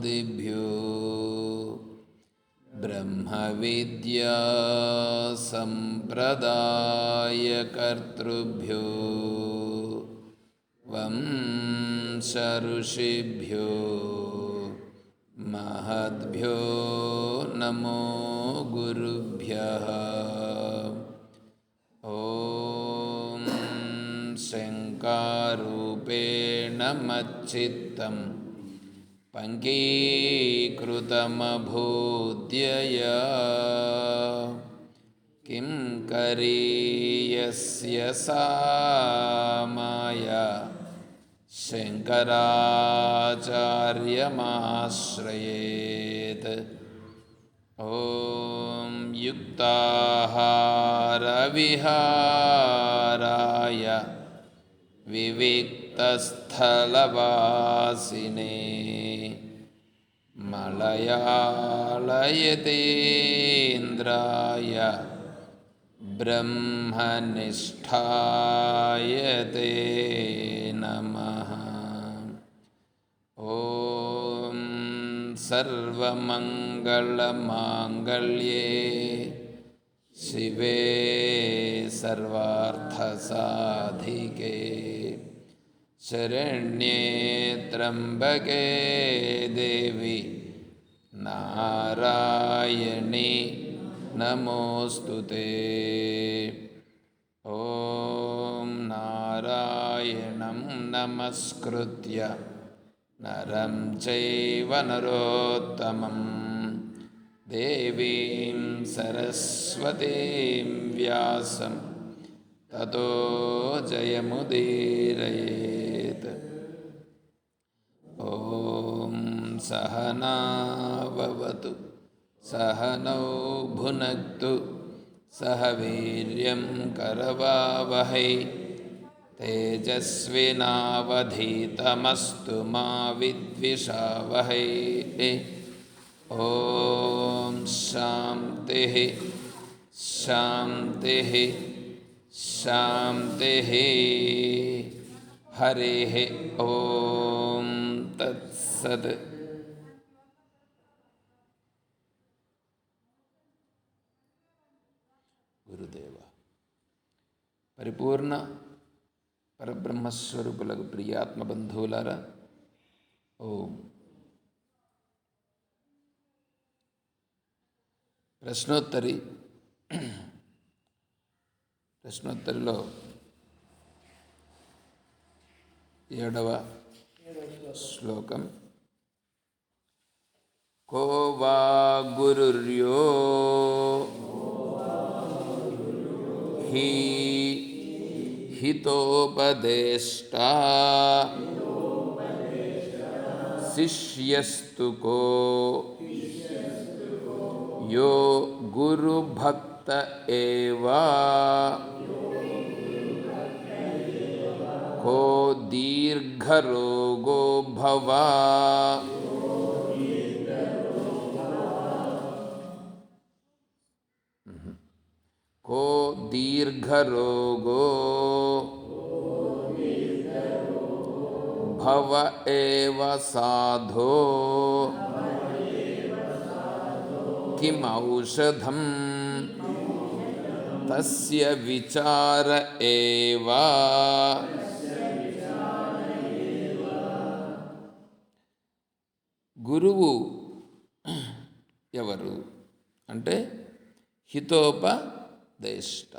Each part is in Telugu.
ब्रह्मविद्याचार्यवर्येभ्यो ब्रह्मविद्यासम्प्रदायकर्तृभ्यो वंशऋषिभ्यो महद्भ्यो नमो गुरुभ्यः। ॐ शङ्कारूपेण मच्चित्तं पङ्कीकृतमभूद्यया किं करीयस्य सा माया शङ्कराचार्यमाश्रयेत्। ॐ युक्ताहारविहाराय विविक्तस्थलवासिने मलयालयतेन्द्राय ब्रह्मनिष्ठाय ते नमः। ॐ सर्वमङ्गलमाङ्गल्ये शिवे सर्वार्थसाधिके शरण्ये त्र्यम्बके देवी नारायणी नमोऽस्तुते। ॐ नारायणं नमस्कृत्य नरं चैव नरोत्तमं देवीं सरस्वतीं व्यासं ततो जयमुदीरयेत्। ॐ सहना भवतु सहनौ भुनक्तु सह वीर्यं करवावहै तेजस्विनावधीतमस्तु मा विद्विषावहै। ॐ शान्तिः शान्तिः शान्तिः। हरिः ॐ तत्सत्। గురుదేవ పరిపూర్ణ పరబ్రహ్మస్వరూపులకు ప్రియాత్మ బంధువులారా, ఓం. ప్రశ్నోత్తరిలో 7వ శ్లోకం. కో వా గురుర్యో హి హితోపదేష్టా శిష్యస్తు కో యో గురుభక్త ఏవా కో దీర్ఘరోగో భవ. కో దీర్ఘరోగో భవ ఏవ సాధో కిం ఔషధం తస్య విచార ఏవ. గురువు ఎవరు అంటే హితోపదేష్ట.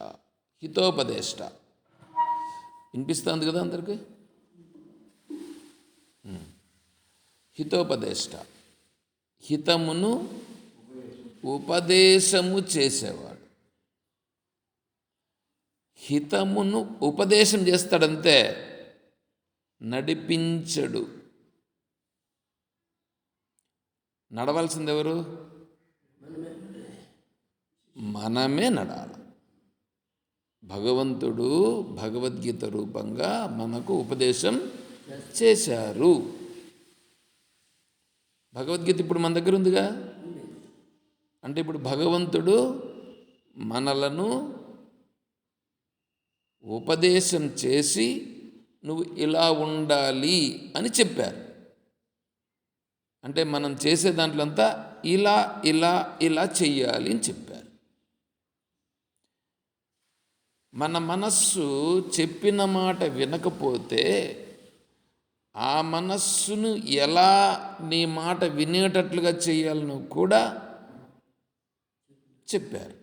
వినిపిస్తుంది కదా అందరికీ? హితోపదేష్ట, హితమును ఉపదేశము చేసేవాడు. హితమును ఉపదేశం చేస్తాడంతే, నడిపించడు. నడవాల్సింది ఎవరు? మనమే నడాలి. భగవంతుడు భగవద్గీత రూపంగా మనకు ఉపదేశం చేశారు. భగవద్గీత ఇప్పుడు మన దగ్గర ఉందిగా. అంటే ఇప్పుడు భగవంతుడు మనలను ఉపదేశం చేసి నువ్వు ఇలా ఉండాలి అని చెప్పారు. అంటే మనం చేసే దాంట్లో అంతా ఇలా ఇలా ఇలా చెయ్యాలి అని చెప్పారు. మన మనస్సు చెప్పిన మాట వినకపోతే ఆ మనస్సును ఎలా నీ మాట వినేటట్లుగా చేయాలనో కూడా చెప్పారు.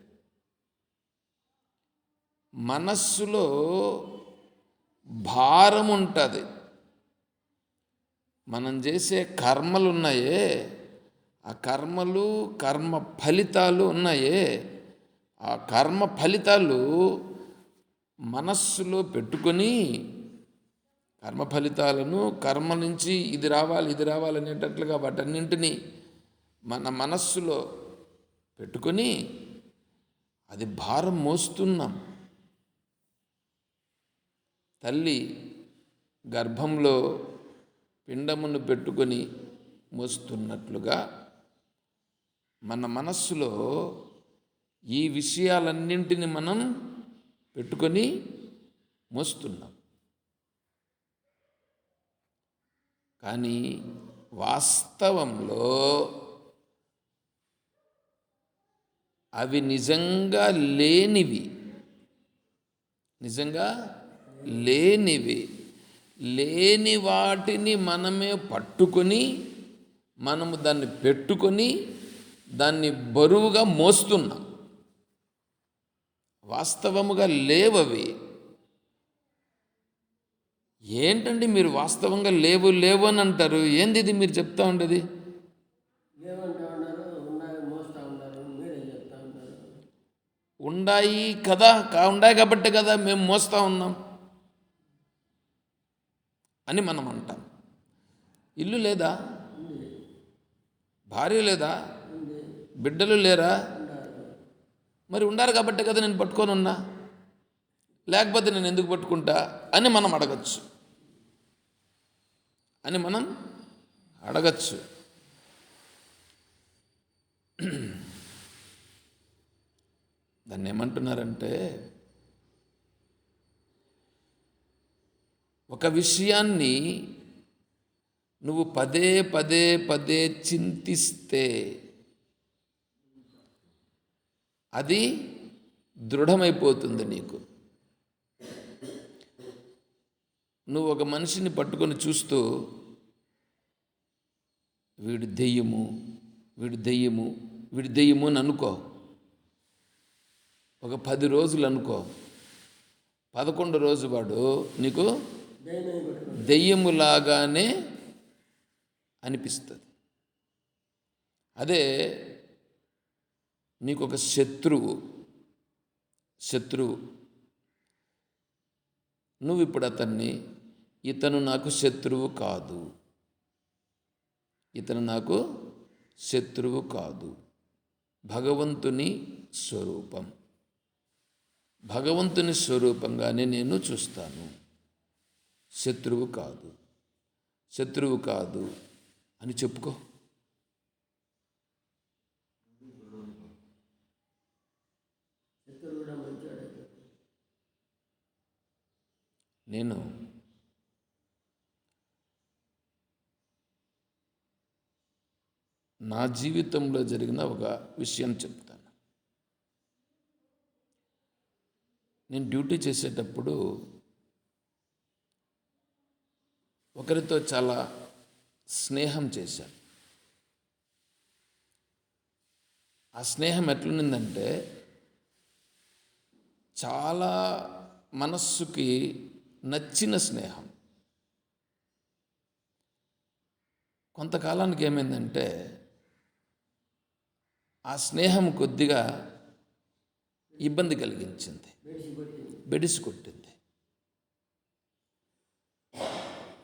మనస్సులో భారం ఉంటుంది. మనం చేసే కర్మలు ఉన్నాయే, ఆ కర్మలు కర్మ ఫలితాలు ఉన్నాయే, ఆ కర్మ ఫలితాలు మనస్సులో పెట్టుకొని కర్మ ఫలితాలను కర్మ నుంచి ఇది రావాలి అనేటట్లుగా వాటన్నింటినీ మన మనస్సులో పెట్టుకొని అది భారం మోస్తున్నాం. తల్లి గర్భంలో పిండమును పెట్టుకొని మోస్తున్నట్లుగా మన మనస్సులో ఈ విషయాలన్నింటినీ మనం పెట్టుకొని మోస్తున్నాం. కానీ వాస్తవంలో అవి నిజంగా లేనివి, లేని వాటిని మనమే పట్టుకొని మనము దాన్ని పెట్టుకొని దాన్ని బరువుగా మోస్తున్నాం. వాస్తవముగా లేవవి. ఏంటండి మీరు వాస్తవంగా లేవు అని అంటారు? ఏంది ఇది మీరు చెప్తా ఉండేది? ఉండాయి కదా, ఉండాయి కాబట్టి కదా మేము మోస్తూ ఉన్నాం అని మనం అంటాం. ఇల్లు లేదా? భార్య లేదా? బిడ్డలు లేరా? మరి ఉండాలి కాబట్టి కదా నేను పట్టుకొని ఉన్నా, లేకపోతే నేను ఎందుకు పట్టుకుంటా అని మనం అడగచ్చు. దాన్ని ఏమంటున్నారంటే, ఒక విషయాన్ని నువ్వు పదే పదే పదే చింతిస్తే అది దృఢమైపోతుంది నీకు. నువ్వు ఒక మనిషిని పట్టుకొని చూస్తూ వీడు దెయ్యము అని అనుకో. ఒక 10 రోజులు అనుకో. 11 రోజు వాడు నీకు దెయ్యములాగానే అనిపిస్తుంది. అదే నీకు ఒక శత్రువు, నువ్వు ఇప్పుడు అతన్ని, ఇతను నాకు శత్రువు కాదు, భగవంతుని స్వరూపం, భగవంతుని స్వరూపంగానే నేను చూస్తాను, శత్రువు కాదు అని చెప్పుకో. నేను నా జీవితంలో జరిగిన ఒక విషయం చెప్తాను. నేను డ్యూటీ చేసేటప్పుడు ఒకరితో చాలా స్నేహం చేశాను. ఆ స్నేహం ఎట్లుందంటే చాలా మనస్సుకి నచ్చిన స్నేహం. కొంతకాలానికి ఏమైందంటే ఆ స్నేహం కొద్దిగా ఇబ్బంది కలిగించింది, బెడిసి కొట్టింది.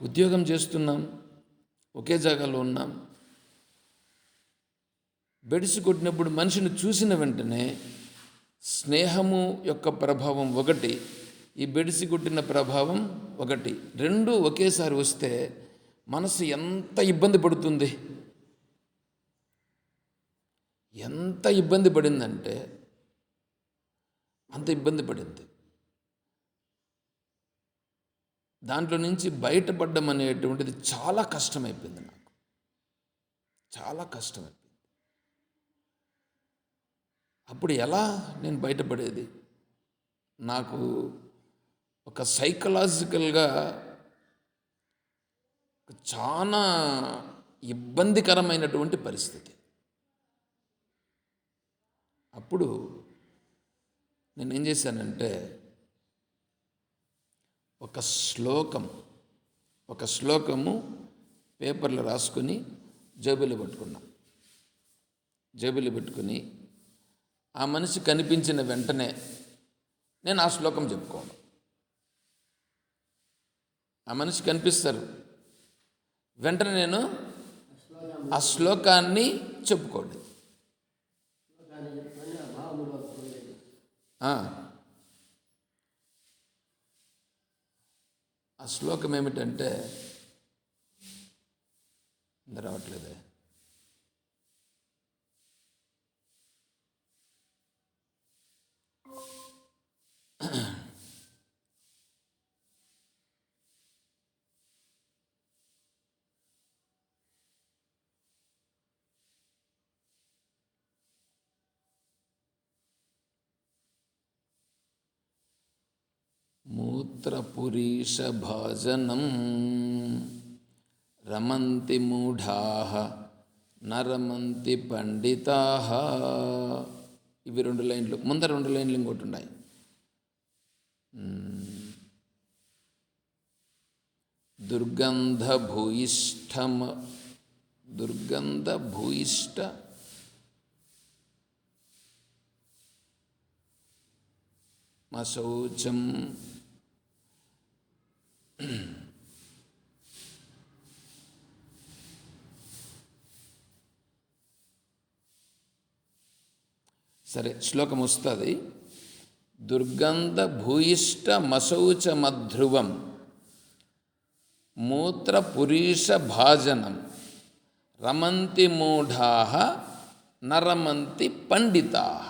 ఉద్యోగం చేస్తున్నాం, ఒకే జాగాలో ఉన్నాం. బెడిసి కొట్టినప్పుడు మనిషిని చూసిన వెంటనే స్నేహము యొక్క ప్రభావం ఒకటి, ఈ బెడిసి కొట్టిన ప్రభావం ఒకటి, రెండు ఒకేసారి వస్తే మనసు ఎంత ఇబ్బంది పడుతుంది. ఎంత ఇబ్బంది పడిందంటే అంత ఇబ్బంది పడింది. దాంట్లో నుంచి బయటపడడం అనేటువంటిది చాలా కష్టమైపోయింది నాకు. చాలా కష్టం. అప్పుడు ఎలా నేను బయటపడేది? నాకు ఒక సైకలాజికల్గా చాలా ఇబ్బందికరమైనటువంటి పరిస్థితి. అప్పుడు నేనేం చేశానంటే ఒక శ్లోకము పేపర్లో రాసుకుని జేబులో పెట్టుకుని ఆ మనిషి కనిపించిన వెంటనే నేను ఆ శ్లోకం చెప్పుకోను. ఆ మనిషి కనిపిస్తారు, వెంటనే నేను ఆ శ్లోకాన్ని చెప్పుకోండి. ఆ శ్లోకం ఏమిటంటే రావట్లేదే. మూత్రపురీష భాజనం రమంతి మూఢాః నరమంతి పండితాః. ఇవి 2 లైన్లు. ముందర 2 లైన్లు ఇంకోటి ఉన్నాయి. దుర్గంధ భూయిష్ట మశౌచం సరే, శ్లోకం వస్తుంది. దుర్గంధ భూయిష్ట మశౌచమధ్రువం మూత్రపురీష భాజనం రమంతి మూఢాః నరమంతి పండితాః.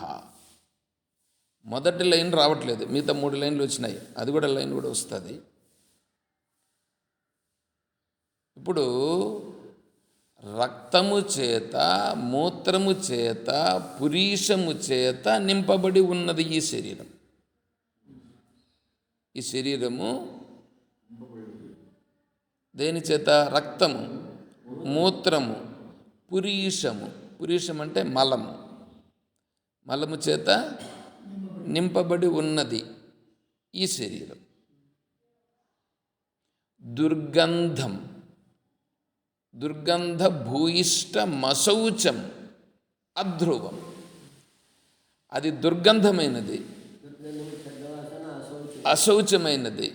మొదటి లైన్ రావట్లేదు, మిగతా 3 లైన్లు వచ్చినాయి. అది కూడా లైన్ కూడా వస్తుంది. ఇప్పుడు రక్తము చేత, మూత్రము చేత, పురీషము చేత నింపబడి ఉన్నది ఈ శరీరం. ఈ శరీరము దేని చేత? రక్తము, మూత్రము, పురీషం అంటే మలము చేత నింపబడి ఉన్నది ఈ శరీరం. దుర్గంధ భూయిష్ట మశౌచం అధ్రువం. అది దుర్గంధమైనది, అశౌచమైనది,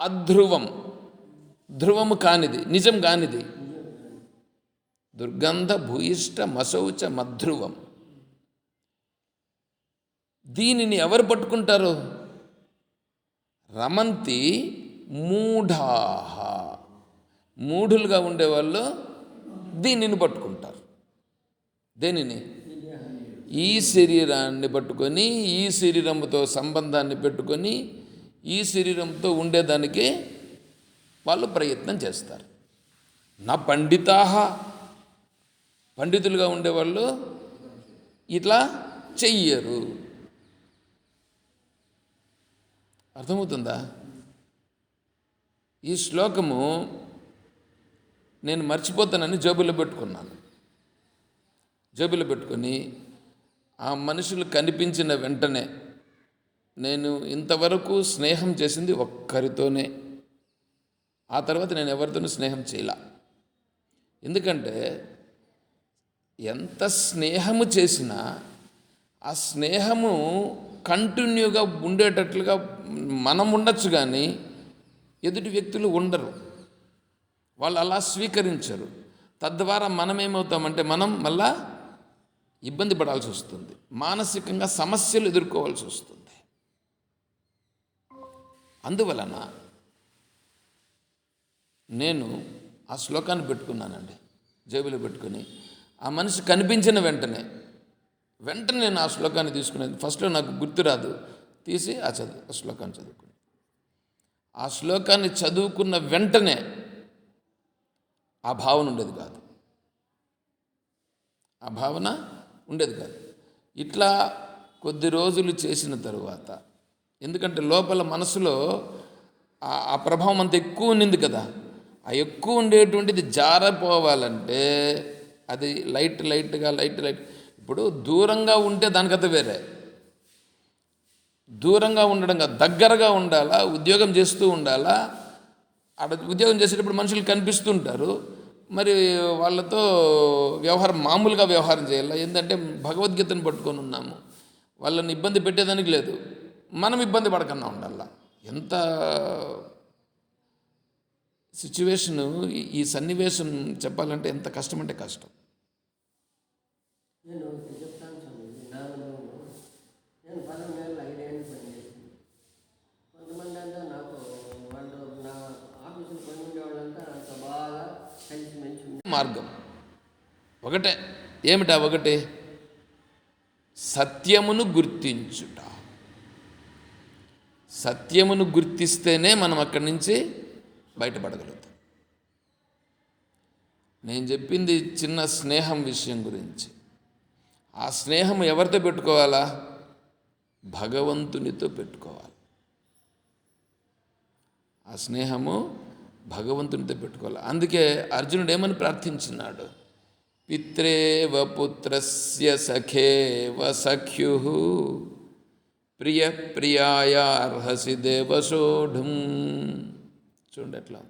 అధ్రువం, ధ్రువము కానిది, నిజం కానిది. దుర్గంధ భూయిష్ట మశౌచ మధ్రువం. దీనిని ఎవరు పట్టుకుంటారు? రమంతి మూఢాః. మూఢులుగా ఉండేవాళ్ళు దీనిని పట్టుకుంటారు. దేనిని? ఈ శరీరాన్ని పట్టుకొని, ఈ శరీరంతో సంబంధాన్ని పెట్టుకొని, ఈ శరీరంతో ఉండేదానికి వాళ్ళు ప్రయత్నం చేస్తారు. నా పండితాః, పండితులుగా ఉండేవాళ్ళు ఇట్లా చెయ్యరు. అర్థమవుతుందా? ఈ శ్లోకము నేను మర్చిపోతానని జేబులో పెట్టుకొని ఆ మనుషులు కనిపించిన వెంటనే, నేను ఇంతవరకు స్నేహం చేసింది ఒక్కరితోనే. ఆ తర్వాత నేను ఎవరితోనూ స్నేహం చేయలే. ఎందుకంటే ఎంత స్నేహము చేసినా ఆ స్నేహము కంటిన్యూగా ఉండేటట్లుగా మనం ఉండొచ్చు, కానీ ఎదుటి వ్యక్తులు ఉండరు. వాళ్ళు అలా స్వీకరించరు. తద్వారా మనం ఏమవుతామంటే మనం మళ్ళా ఇబ్బంది పడాల్సి వస్తుంది, మానసికంగా సమస్యలు ఎదుర్కోవాల్సి వస్తుంది. అందువలన నేను ఆ శ్లోకాన్ని పెట్టుకున్నానండి, జేబులో పెట్టుకుని. ఆ మనిషి కనిపించిన వెంటనే నేను ఆ శ్లోకాన్ని తీసుకునేది. ఫస్ట్లో నాకు గుర్తురాదు, తీసి ఆ శ్లోకాన్ని చదువుకుని, ఆ శ్లోకాన్ని చదువుకున్న వెంటనే ఆ భావన ఉండేది కాదు. ఆ భావన ఉండేది కాదు. ఇట్లా కొద్ది రోజులు చేసిన తరువాత, ఎందుకంటే లోపల మనసులో ఆ ప్రభావం అంత ఎక్కువ ఉండింది కదా, ఆ ఎక్కువ ఉండేటువంటిది జారపోవాలంటే అది లైట్గా ఇప్పుడు దూరంగా ఉంటే దానికైతే వేరే, దూరంగా ఉండడం కాదు, దగ్గరగా ఉండాలా, ఉద్యోగం చేస్తూ ఉండాలా. అక్కడ ఉద్యోగం చేసేటప్పుడు మనుషులు కనిపిస్తుంటారు, మరి వాళ్ళతో మామూలుగా వ్యవహారం చేయాలి. ఏంటంటే భగవద్గీతను పట్టుకొని ఉన్నాము, వాళ్ళని ఇబ్బంది పెట్టేదానికి లేదు, మనం ఇబ్బంది పడకుండా ఉండాల. ఎంత సిచ్యువేషను, ఈ సన్నివేశం చెప్పాలంటే ఎంత కష్టమంటే కష్టం. నేను చెప్తాను స్వామి, నేను 10 నెలలు 5 ఏళ్ళు పనిచేసింది. కొంతమంది అంతా నాకు వాళ్ళు నా ఆఫీసులో పని ఉండే వాళ్ళంతా అంత బాగా కలిసిమెలిసి మార్గం ఒకటే. ఏమిటా ఒకటి? సత్యమును గుర్తించుట. సత్యమును గుర్తిస్తేనే మనం అక్కడి నుంచి బయటపడగలుగుతాం. నేను చెప్పింది చిన్న స్నేహం విషయం గురించి. ఆ స్నేహం ఎవరితో పెట్టుకోవాలా? భగవంతునితో పెట్టుకోవాలి. ఆ స్నేహము భగవంతునితో పెట్టుకోవాలి. అందుకే అర్జునుడు ఏమని ప్రార్థించినాడు? పిత్రేవ పుత్రస్య సఖేవ సఖ్యు ప్రియ ప్రియాయార్హసి దేవసోఢుం. చూడండి ఎట్లా,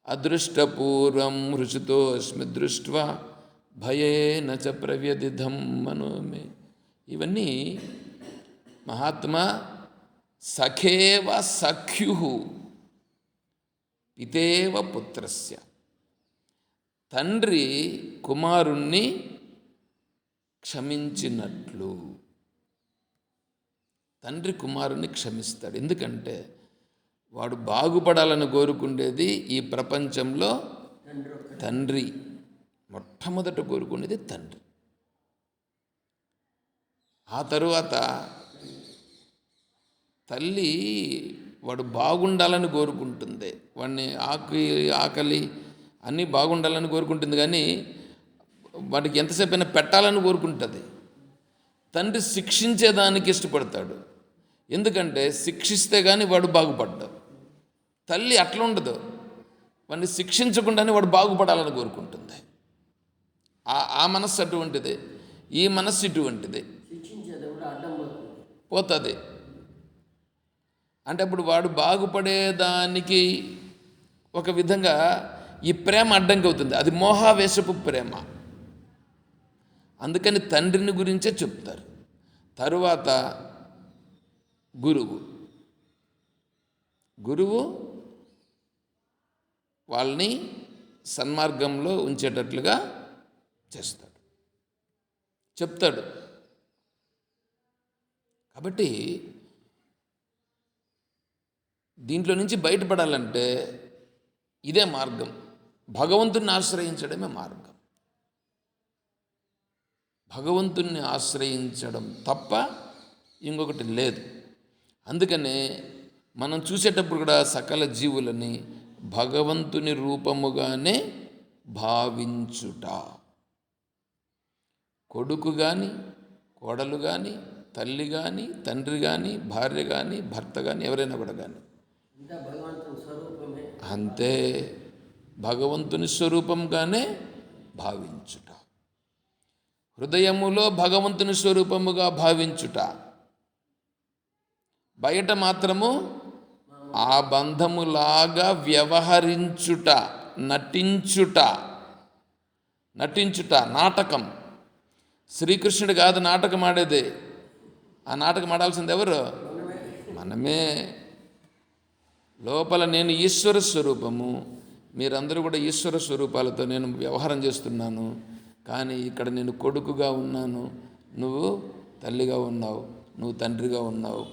అదృష్టపూర్వం హృషితోస్మి దృష్ట్వా భయేన చ ప్రవ్యదిధం మనోమే. ఇవన్నీ మహాత్మా. సఖేవ సఖ్యు పితేవ పుత్రస్య. తండ్రి కుమారుణ్ణి క్షమించినట్లు తండ్రి కుమారుణ్ణి క్షమిస్తాడు. ఎందుకంటే వాడు బాగుపడాలని కోరుకునేది ఈ ప్రపంచంలో తండ్రి. మొట్టమొదట కోరుకునేది తండ్రి. ఆ తరువాత తల్లి వాడు బాగుండాలని కోరుకుంటుంది, వాడిని ఆకలి అన్నీ బాగుండాలని కోరుకుంటుంది, కానీ వాడికి ఎంతసేపు అయినా పెట్టాలని కోరుకుంటుంది. తండ్రి శిక్షించేదానికి ఇష్టపడతాడు, ఎందుకంటే శిక్షిస్తే కానీ వాడు బాగుపడ్డాడు. తల్లి అట్లా ఉండదు, వాడిని శిక్షించకుండానే వాడు బాగుపడాలని కోరుకుంటుంది. ఆ మనస్సు అటువంటిది, ఈ మనస్సు ఇటువంటిది పోతుంది. అంటే అప్పుడు వాడు బాగుపడేదానికి ఒక విధంగా ఈ ప్రేమ అడ్డంకి అవుతుంది. అది మోహావేశపు ప్రేమ. అందుకని తండ్రిని గురించే చెప్తారు. తరువాత గురువు వాళ్ళని సన్మార్గంలో ఉంచేటట్లుగా చేస్తాడు, చెప్తాడు. కాబట్టి దీంట్లో నుంచి బయటపడాలంటే ఇదే మార్గం, భగవంతుణ్ణి ఆశ్రయించడమే మార్గం. భగవంతుణ్ణి ఆశ్రయించడం తప్ప ఇంకొకటి లేదు. అందుకనే మనం చూసేటప్పుడు కూడా సకల జీవులని భగవంతుని రూపముగానే భావించుట. కొడుకు కానీ, కోడలు కానీ, తల్లి కానీ, తండ్రి కానీ, భార్య కానీ, భర్త కానీ, ఎవరైనా కూడా కానీ అంతే భగవంతుని స్వరూపంగానే భావించుట. హృదయములో భగవంతుని స్వరూపముగా భావించుట, బయట మాత్రము ఆ బంధములాగా వ్యవహరించుట, నటించుట నాటకం. శ్రీకృష్ణుడు కాదు నాటకం ఆడేది, ఆ నాటకం ఆడాల్సింది ఎవరు? మనమే. లోపల నేను ఈశ్వర స్వరూపము, మీరందరూ కూడా ఈశ్వర స్వరూపాలతో నేను వ్యవహారం చేస్తున్నాను, కానీ ఇక్కడ నేను కొడుకుగా ఉన్నాను, నువ్వు తల్లిగా ఉన్నావు, నువ్వు తండ్రిగా ఉన్నావు,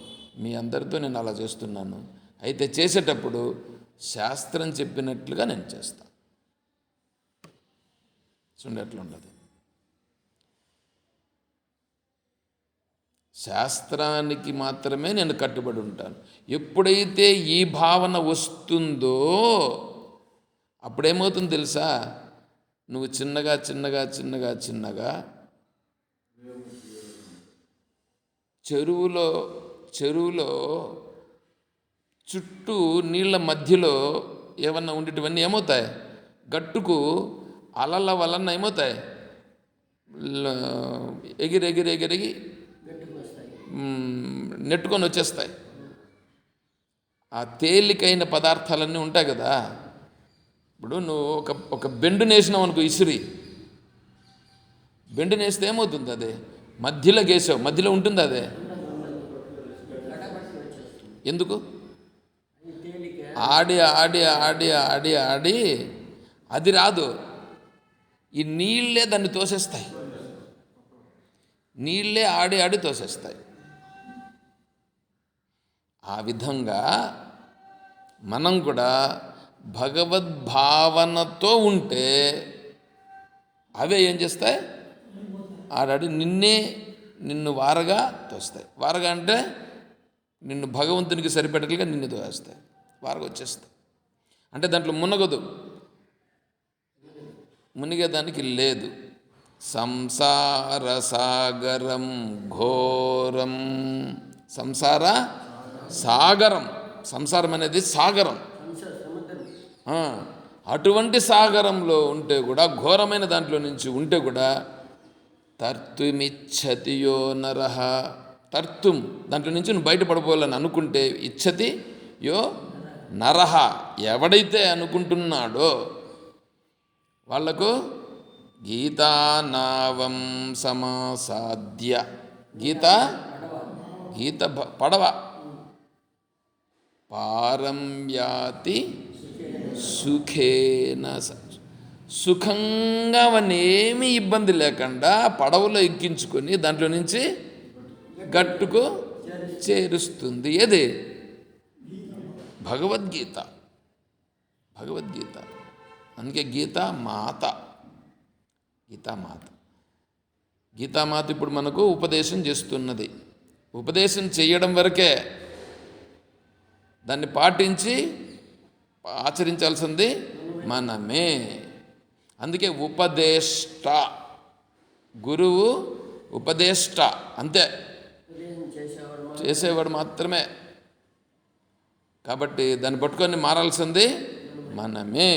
మీ అందరితో నేను అలా చేస్తున్నాను. అయితే చేసేటప్పుడు శాస్త్రం చెప్పినట్లుగా నేను చేస్తాను. చూడట్లు ఉండదు. శాస్త్రానికి మాత్రమే నేను కట్టుబడి ఉంటాను. ఎప్పుడైతే ఈ భావన వస్తుందో అప్పుడేమవుతుంది తెలుసా? నువ్వు చిన్నగా చెరువులో చెరువులో చుట్టూ నీళ్ళ మధ్యలో ఏమన్నా ఉండేటివన్నీ ఏమవుతాయి, గట్టుకు అలల వలన ఏమవుతాయి, ఎగిరి ఎగిరి ఎగిరిగి గట్టుకు వస్తాయి. నెట్టుకొని వచ్చేస్తాయి. ఆ తేలికైన పదార్థాలన్నీ ఉంటాయి కదా. ఇప్పుడు నువ్వు ఒక బెండు నేసినావు అనుకో, ఇసిరి బెండు నేస్తే ఏమవుతుంది, అది మధ్యలో గేసావు, మధ్యలో ఉంటుంది అదే. గడబట్టి వచ్చేస్తుంది. ఎందుకు? అది తేలిక. ఆడి ఆడి ఆడి ఆడి ఆడి అది రాదు, ఈ నీళ్ళే దాన్ని తోసేస్తాయి. నీళ్ళే ఆడి ఆడి తోసేస్తాయి. ఆ విధంగా మనం కూడా భగవద్భావనతో ఉంటే అవే ఏం చేస్తాయి, ఆడాడి నిన్ను వారగా తోస్తాయి. వారగా అంటే నిన్ను భగవంతునికి సరిపెట్టగలిగా నిన్ను తోస్తాయి, వారగా వచ్చేస్తాయి. అంటే దాంట్లో మునగదు, మునిగేదానికి లేదు. సంసార సాగరం ఘోరం. సంసార సాగరం, సంసారం అనేది సాగరం. సముద్రం. అటువంటి సాగరంలో ఉంటే కూడా, ఘోరమైన దాంట్లో నుంచి ఉంటే కూడా, తర్తుమిచ్చతి యో నరః. తర్తుం, దాంట్లో నుంచి నువ్వు బయటపడిపోవాలని అనుకుంటే, ఇచ్చతి యో నరః, ఎవడైతే అనుకుంటున్నాడో వాళ్లకు గీతానావం సమాసాద్య. గీత పడవ పారం యాతి సుఖేన. సుఖంగా అవన్నేమీ ఇబ్బంది లేకుండా పడవలో ఎక్కించుకొని దాంట్లో నుంచి గట్టుకు చేరుస్తుంది. ఏది? భగవద్గీత. భగవద్గీత. అందుకే గీతామాత. గీతామాత. గీతామాత ఇప్పుడు మనకు ఉపదేశం చేస్తున్నది. ఉపదేశం చేయడం వరకే, దాన్ని పాటించి ఆచరించాల్సింది మనమే. అందుకే ఉపదేష్ట, గురువు ఉపదేష్ట, అంతే, చేసేవాడు మాత్రమే. కాబట్టి దాన్ని పట్టుకొని మారాల్సింది మనమే.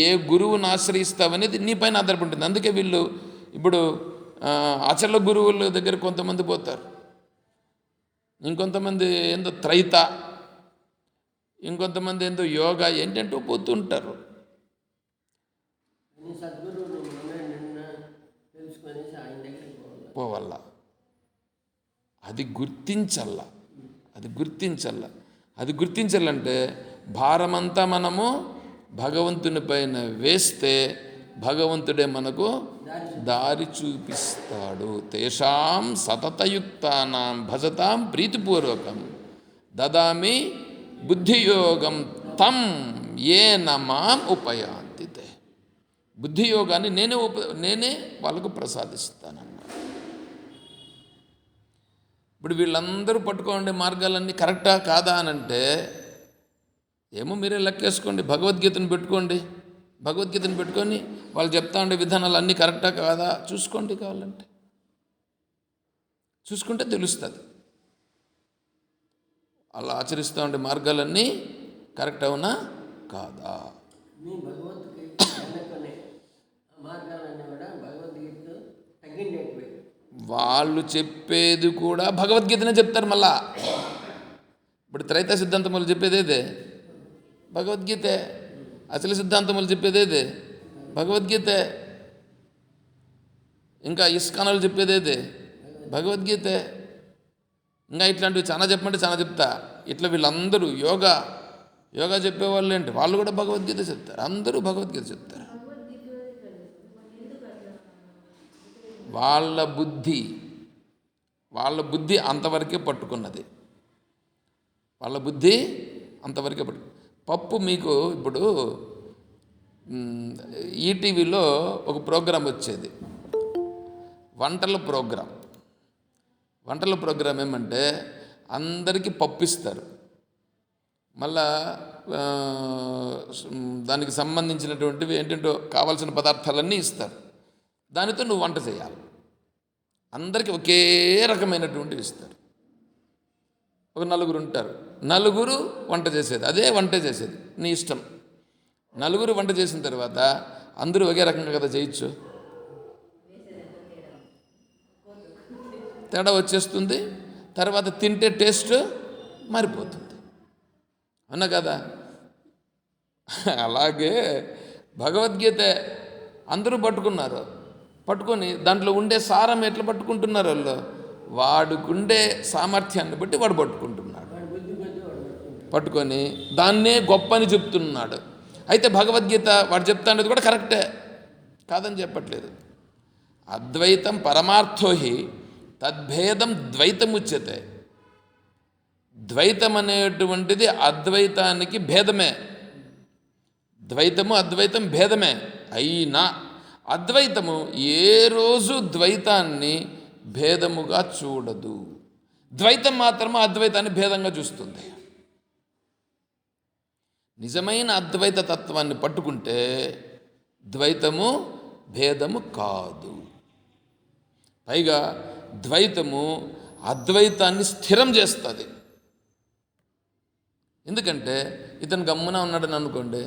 ఏ గురువుని ఆశ్రయిస్తావనేది నీ పైన ఆధారపడుతుంది. అందుకే వీళ్ళు ఇప్పుడు అచల గురువుల దగ్గర కొంతమంది పోతారు, ఇంకొంతమంది ఏందో త్రైత, ఇంకొంతమంది ఏందో యోగా, ఏంటంటూ పోతుంటారు. పోవల్ల అది గుర్తించల్ల. అది గుర్తించాలంటే భారమంతా మనము భగవంతుని పైన వేస్తే భగవంతుడే మనకు దారి చూపిస్తాడు. తేషాం సతతయుక్తానాం భజతాం ప్రీతిపూర్వకం దదామి బుద్ధియోగం తం ఏన మాం ఉపయాంతి. బుద్ధియోగాన్ని నేనే వాళ్ళకు ప్రసాదిస్తానన్నమాట. ఇప్పుడు వీళ్ళందరూ పట్టుకోండి మార్గాలన్నీ కరెక్టా కాదా అనంటే, ఏమో మీరే లెక్కేసుకోండి. భగవద్గీతను పెట్టుకొని వాళ్ళు చెప్తా ఉండే విధానాలు అన్నీ కరెక్టా కాదా చూసుకోండి. కావాలంటే చూసుకుంటే తెలుస్తుంది. అలా ఆచరిస్తూ ఉండే మార్గాలన్నీ కరెక్ట్ అవునా కాదా. వాళ్ళు చెప్పేది కూడా భగవద్గీతనే చెప్తారు. మళ్ళా ఇప్పుడు త్రైత సిద్ధాంతములు చెప్పేదేదే భగవద్గీతే, అసలు సిద్ధాంతములు చెప్పేదేదే భగవద్గీతే, ఇంకా ఇస్కానాలు చెప్పేదేదే భగవద్గీతే. ఇంకా ఇట్లాంటివి చాలా చెప్పమంటే చాలా చెప్తా. ఇట్లా వీళ్ళందరూ యోగా చెప్పేవాళ్ళు ఏంటి, వాళ్ళు కూడా భగవద్గీత చెప్తారు. అందరూ భగవద్గీత చెప్తారు. వాళ్ళ బుద్ధి అంతవరకే పట్టుకున్నది. పప్పు మీకు ఇప్పుడు ఈటీవీలో ఒక ప్రోగ్రాం వచ్చేది, వంటల ప్రోగ్రాం ఏమంటే అందరికీ పప్పు ఇస్తారు. మళ్ళా దానికి సంబంధించినటువంటివి ఏంటంటో కావాల్సిన పదార్థాలన్నీ ఇస్తారు. దానితో నువ్వు వంట చేయాలి. అందరికీ ఒకే రకమైనటువంటివి ఇస్తారు. ఒక నలుగురు ఉంటారు, నలుగురు వంట చేసేది, అదే వంట చేసేది, నీ ఇష్టం. నలుగురు వంట చేసిన తర్వాత అందరూ ఒకే రకంగా కదా చేయొచ్చు, తేడా వచ్చేస్తుంది. తర్వాత తింటే టేస్ట్ మారిపోతుంది, అన్నా కదా. అలాగే భగవద్గీత అందరూ పట్టుకొని దాంట్లో ఉండే సారం ఎట్లా పట్టుకుంటున్నారు వాళ్ళు, వాడుకుండే సామర్థ్యాన్ని బట్టి వాడు పట్టుకుంటున్నాడు, పట్టుకొని దాన్నే గొప్ప అని చెప్తున్నాడు. అయితే భగవద్గీత వాడు చెప్తానేది కూడా కరెక్టే, కాదని చెప్పట్లేదు. అద్వైతం పరమార్థోహి తద్భేదం ద్వైతముచ్యతే. ద్వైతం అనేటువంటిది అద్వైతానికి భేదమే. ద్వైతము అద్వైతం భేదమే అయినా అద్వైతము ఏ రోజు ద్వైతాన్ని భేదముగా చూడదు. ద్వైతం మాత్రమే అద్వైతాన్ని భేదంగా చూస్తుంది. నిజమైన అద్వైత తత్వాన్ని పట్టుకుంటే ద్వైతము భేదము కాదు. పైగా ద్వైతము అద్వైతాన్ని స్థిరం చేస్తుంది. ఎందుకంటే ఇతను గమ్మున ఉన్నాడని అనుకోండి,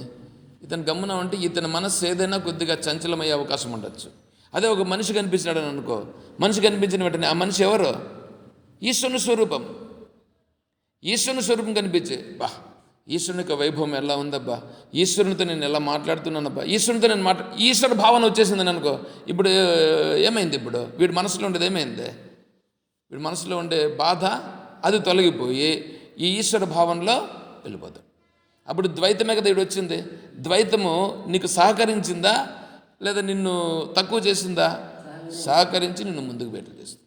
ఇతను గమ్మున ఉంటే ఇతని మనస్సు ఏదైనా కొద్దిగా చంచలమయ్యే అవకాశం ఉండొచ్చు. అదే ఒక మనిషి కనిపించినాడని అనుకో, మనిషి కనిపించిన వెంటనే ఆ మనిషి ఎవరు? ఈశ్వరుని స్వరూపం. ఈశ్వరుని స్వరూపం కనిపించే ఈశ్వరుని యొక్క వైభవం ఎలా ఉందబ్బా, ఈశ్వరునితో నేను ఎలా మాట్లాడుతున్నానబ్బా, ఈశ్వరునితో నేను ఈశ్వర భావన వచ్చేసిందని అనుకో. ఇప్పుడు ఏమైంది? ఇప్పుడు వీడి మనసులో ఉండేది ఏమైంది? వీడి మనసులో ఉండే బాధ అది తొలగిపోయి ఈ ఈశ్వర భావనలో వెళ్ళిపోతాడు. అప్పుడు ద్వైతమే కదా వీడు వచ్చింది. ద్వైతము నీకు సహకరించిందా లేదా నిన్ను తక్కువ చేసిందా? సహకరించి నిన్ను ముందుకు పెట్టేస్తుంది.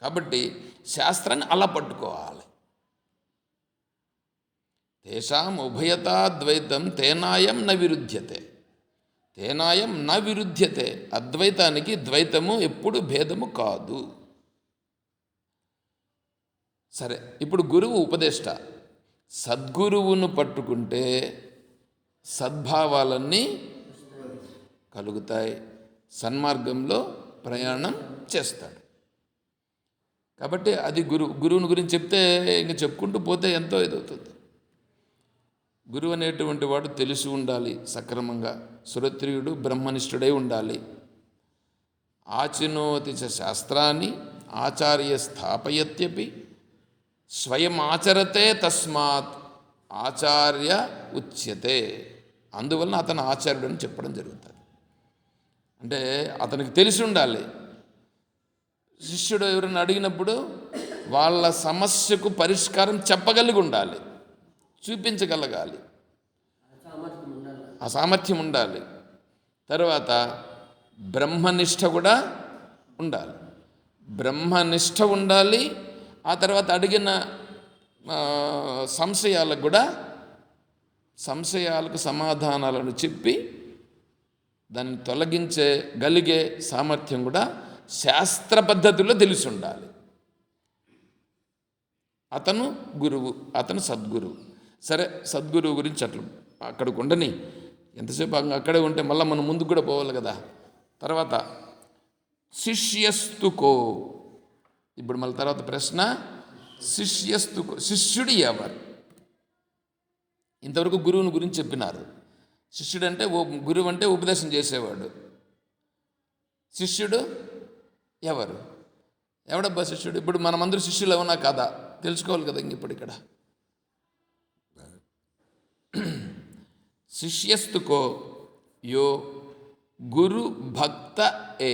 కాబట్టి శాస్త్రాన్ని అలా పట్టుకోవాలి. తేషాం ఉభయతాద్వైతం తేనాయం న విరుధ్యతే, తేనాయం న విరుధ్యతే. అద్వైతానికి ద్వైతము ఎప్పుడు భేదము కాదు. సరే, ఇప్పుడు గురువు ఉపదేష్ట. సద్గురువును పట్టుకుంటే సద్భావాలన్నీ కలుగుతాయి, సన్మార్గంలో ప్రయాణం చేస్తాడు. కాబట్టి అది గురువుని గురించి చెప్తే ఇంక చెప్పుకుంటూ పోతే ఎంతో ఇదవుతుంది. గురువు అనేటువంటి వాడు తెలిసి ఉండాలి, సక్రమంగా సురత్రియుడు బ్రహ్మనిష్ఠుడై ఉండాలి. ఆచినోతి చ శాస్త్రాన్ని ఆచార్య స్థాపయత్యపి స్వయం ఆచరతే తస్మాత్ ఆచార్య ఉచ్యతే. అందువలన అతను ఆచార్యుడు అని చెప్పడం జరుగుతుంది. అంటే అతనికి తెలిసి ఉండాలి. శిష్యుడు ఎవరైనా అడిగినప్పుడు వాళ్ళ సమస్యకు పరిష్కారం చెప్పగలిగి ఉండాలి, చూపించగలగాలి, ఆ సామర్థ్యం ఉండాలి. తర్వాత బ్రహ్మనిష్ట కూడా ఉండాలి, బ్రహ్మనిష్ట ఉండాలి. ఆ తర్వాత అడిగిన సంశయాలకు సమాధానాలను చెప్పి దాన్ని తొలగించగలిగే సామర్థ్యం కూడా శాస్త్ర పద్ధతిలో తెలిసి ఉండాలి. అతను గురువు, అతను సద్గురువు. సరే, సద్గురువు గురించి అక్కడికి ఉండని, ఎంతసేపు అక్కడే ఉంటే మళ్ళీ మనం ముందుకు కూడా పోవాలి కదా. తర్వాత శిష్యస్తుకో. ఇప్పుడు మళ్ళీ తర్వాత ప్రశ్న, శిష్యస్తుకో, శిష్యుడు ఎవరు? ఇంతవరకు గురువుని గురించి చెప్పినారు. శిష్యుడు అంటే గురువు అంటే ఉపదేశం చేసేవాడు. శిష్యుడు ఎవరు? ఎవడబ్బా శిష్యుడు? ఇప్పుడు మనమందరూ శిష్యులు అవునా కాదా తెలుసుకోవాలి కదా. ఇప్పుడు ఇక్కడ శిష్యస్తుకో యో గురు భక్త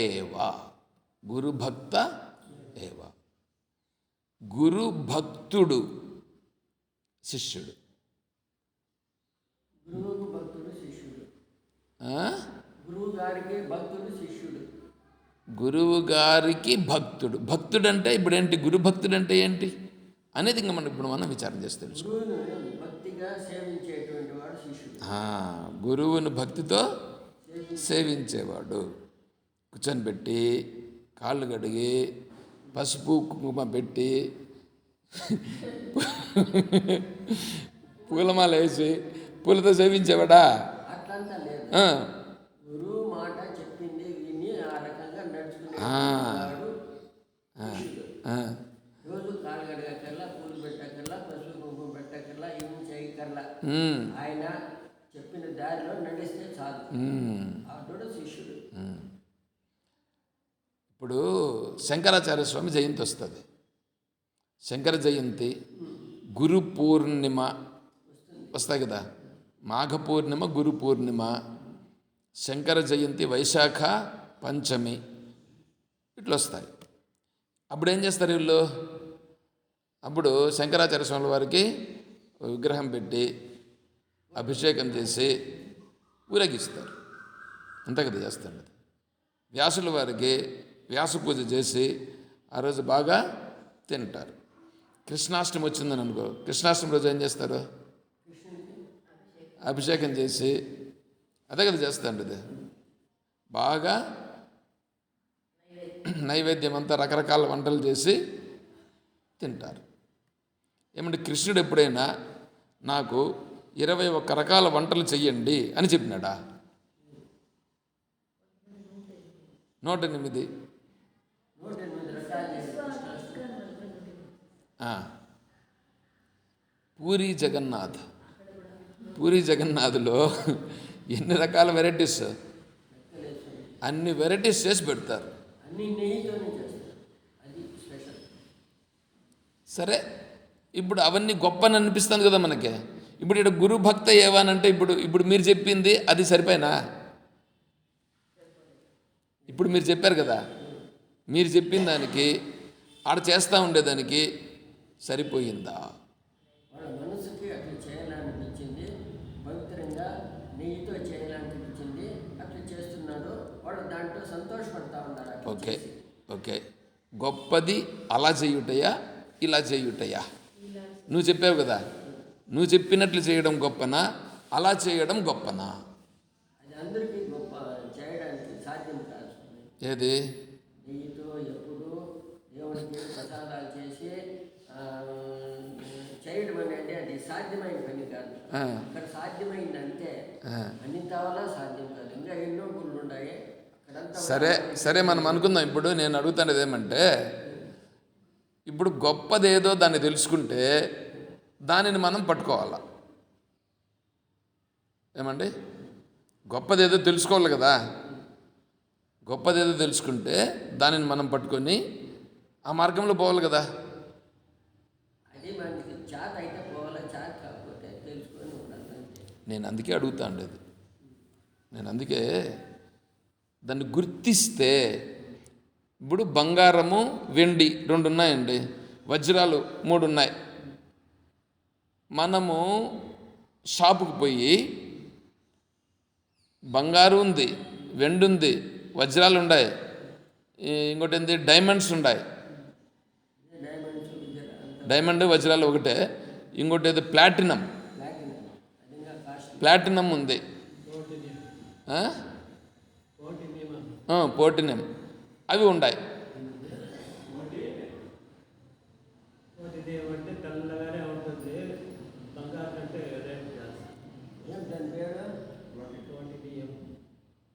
ఏవా. గురు భక్త ఏవా. గురు భక్తుడు శిష్యుడు. గురువుకు భక్తుడు శిష్యుడు. గురువు గారికి భక్తుడు శిష్యుడు. గురువు గారికి భక్తుడు. భక్తుడు అంటే ఇప్పుడు ఏంటి? గురు భక్తుడు అంటే ఏంటి అనేది ఇంకా మనం విచారం చేసి తెలుసు. భక్తిగా సేవించేటువంటి వాడు శిష్యుడు. గురువును భక్తితో సేవించేవాడు. కూర్చొని పెట్టి కాళ్ళు కడిగి పసుపు కుంకుమ పెట్టి పూలమాల వేసి పూలతో సేవించేవాడా? అట్లంతా లేదు. గురువు మాట చెప్పింది విని ఆ రకంగా నడుచుకునేవాడు రోజు కాలు గడగక్కర్లా, పూలు పెట్టక్కర్లా, పసుపు కుంకుమ పెట్టక్కర్లా, ఏమి చేయక్కర్లా. ఆయన చెప్పిన దారిలో నడిస్తే చాలు. అతడు శిష్యుడు. ఇప్పుడు శంకరాచార్య స్వామి జయంతి వస్తుంది. శంకర జయంతి, గురు పూర్ణిమ వస్తాయి కదా, మాఘ పూర్ణిమ, గురు పూర్ణిమ, శంకర జయంతి, వైశాఖ పంచమి, ఇట్లా వస్తాయి. అప్పుడు ఏం చేస్తారు వీళ్ళు? అప్పుడు శంకరాచార్య స్వామి వారికి విగ్రహం పెట్టి అభిషేకం చేసి ఊరేగిస్తారు. అంతే కదా చేస్తారు. వ్యాసుల వారికి వ్యాస పూజ చేసి ఆ రోజు బాగా తింటారు. కృష్ణాష్టమి వచ్చిందని అనుకో, కృష్ణాష్టమి రోజు ఏం చేస్తారు? అభిషేకం చేసి, అదే కదా చేస్తాండి. ఇది బాగా నైవేద్యం అంతా రకరకాల వంటలు చేసి తింటారు. ఏమంటే కృష్ణుడు ఎప్పుడైనా నాకు 21 రకాల వంటలు చెయ్యండి అని చెప్పినాడా? 108. పూరి జగన్నాథ్లో ఎన్ని రకాల వెరైటీస్, అన్ని వెరైటీస్ చేసి పెడతారు. సరే, ఇప్పుడు అవన్నీ గొప్పని అనిపిస్తుంది కదా మనకి. ఇప్పుడు ఇక్కడ గురు భక్త ఏవానంటే ఇప్పుడు మీరు చెప్పింది అది సరిపోయినా? ఇప్పుడు మీరు చెప్పారు కదా, మీరు చెప్పిన దానికి ఆడ చేస్తూ ఉండేదానికి సరిపోయిందా? వాళ్ళ మనసుకి అట్లా చేయాలనిపించింది, పవిత్రంగా నెయ్యితో చేయాలనిపించింది, అట్లా చేస్తున్నాడు. వాడు దాంట్లో సంతోషపడతా ఉన్నారు. ఓకే, గొప్పది అలా చేయుటయా, ఇలా చేయుటయా? నువ్వు చెప్పావు కదా, నువ్వు చెప్పినట్లు చేయడం గొప్పనా, అలా చేయడం గొప్పనా? అది అందరికీ గొప్ప చేయడానికి సాధ్యం కాదు. ఏది? నెయ్యితో ఎప్పుడు దేవుడికి ప్రసాదాలు చేసి చేయడం అనేది అది సాధ్యమైన పని కాదు. అక్కడ సాధ్యమైంది అంతే, అన్నింటి వల్ల సాధ్యం కాదు. ఇంకా ఎన్నో గుళ్ళు ఉన్నాయి అక్కడంతా. సరే మనం అనుకుందాం. ఇప్పుడు నేను అడుగుతానేది ఏమంటే, ఇప్పుడు గొప్పదేదో దాన్ని తెలుసుకుంటే దానిని మనం పట్టుకోవాలా? ఏమండి? గొప్పదేదో తెలుసుకోవాలి కదా. గొప్పదేదో తెలుసుకుంటే దానిని మనం పట్టుకొని ఆ మార్గంలో పోవాలి కదా. అది మనకి చేత అయితే పోవాలి, చేత కాకపోతే తెలుసుకొని ఉండాలి. నేను అందుకే అడుగుతా ఉండేది. నేను అందుకే దాన్ని గుర్తిస్తే, ఇప్పుడు బంగారము వెండి 2 ఉన్నాయండి, వజ్రాలు 3 ఉన్నాయి. మనము షాపుకు పోయి బంగారు ఉంది, వెండి ఉంది, వజ్రాలు ఉన్నాయి, ఇంకోటి ఏంటి, డైమండ్స్ ఉన్నాయి. డైమండ్ వజ్రాలు ఒకటే. ఇంకోటి ఏదో ప్లాటినం ఉంది, ప్లాటినం, అవి ఉన్నాయి.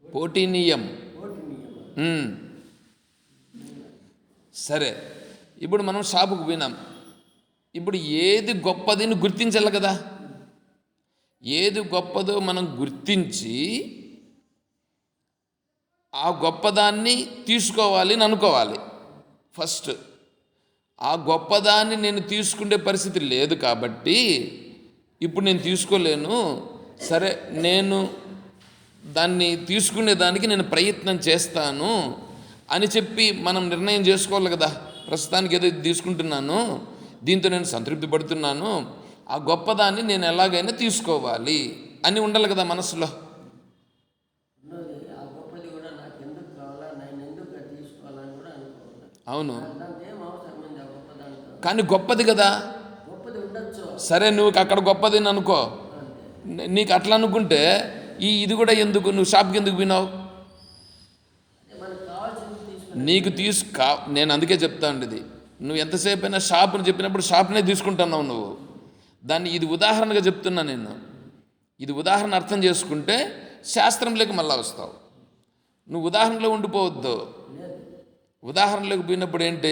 పోటీనీయం. సరే, ఇప్పుడు మనం షాపుకు పోయినాం. ఇప్పుడు ఏది గొప్పదని గుర్తించాలి కదా. ఏది గొప్పదో మనం గుర్తించి ఆ గొప్పదాన్ని తీసుకోవాలి అని అనుకోవాలి. ఫస్ట్ ఆ గొప్పదాన్ని నేను తీసుకునే పరిస్థితి లేదు కాబట్టి ఇప్పుడు నేను తీసుకోలేను. సరే, నేను దాన్ని తీసుకునేదానికి నేను ప్రయత్నం చేస్తాను అని చెప్పి మనం నిర్ణయం చేసుకోవాలి కదా. ప్రస్తుతానికి ఏదో తీసుకుంటున్నాను, దీంతో నేను సంతృప్తి పడుతున్నాను, ఆ గొప్పదాన్ని నేను ఎలాగైనా తీసుకోవాలి అని ఉండాలి కదా మనసులో. అవును, కానీ గొప్పది కదా. సరే, నువ్వు అక్కడ గొప్పది అనుకో, నీకు అట్లా అనుకుంటే ఇది కూడా ఎందుకు, నువ్వు షాప్కి ఎందుకు పోయినావు? నీకు నేను అందుకే చెప్తా ఉండేది, నువ్వు ఎంతసేపు అయినా షాప్ని చెప్పినప్పుడు షాప్నే తీసుకుంటున్నావు నువ్వు. దాన్ని ఇది ఉదాహరణగా చెప్తున్నా నేను. ఇది ఉదాహరణ అర్థం చేసుకుంటే శాస్త్రంలోకి మళ్ళా వస్తావు. నువ్వు ఉదాహరణలో ఉండిపోవద్దు. ఉదాహరణలోకి పోయినప్పుడు ఏంటి,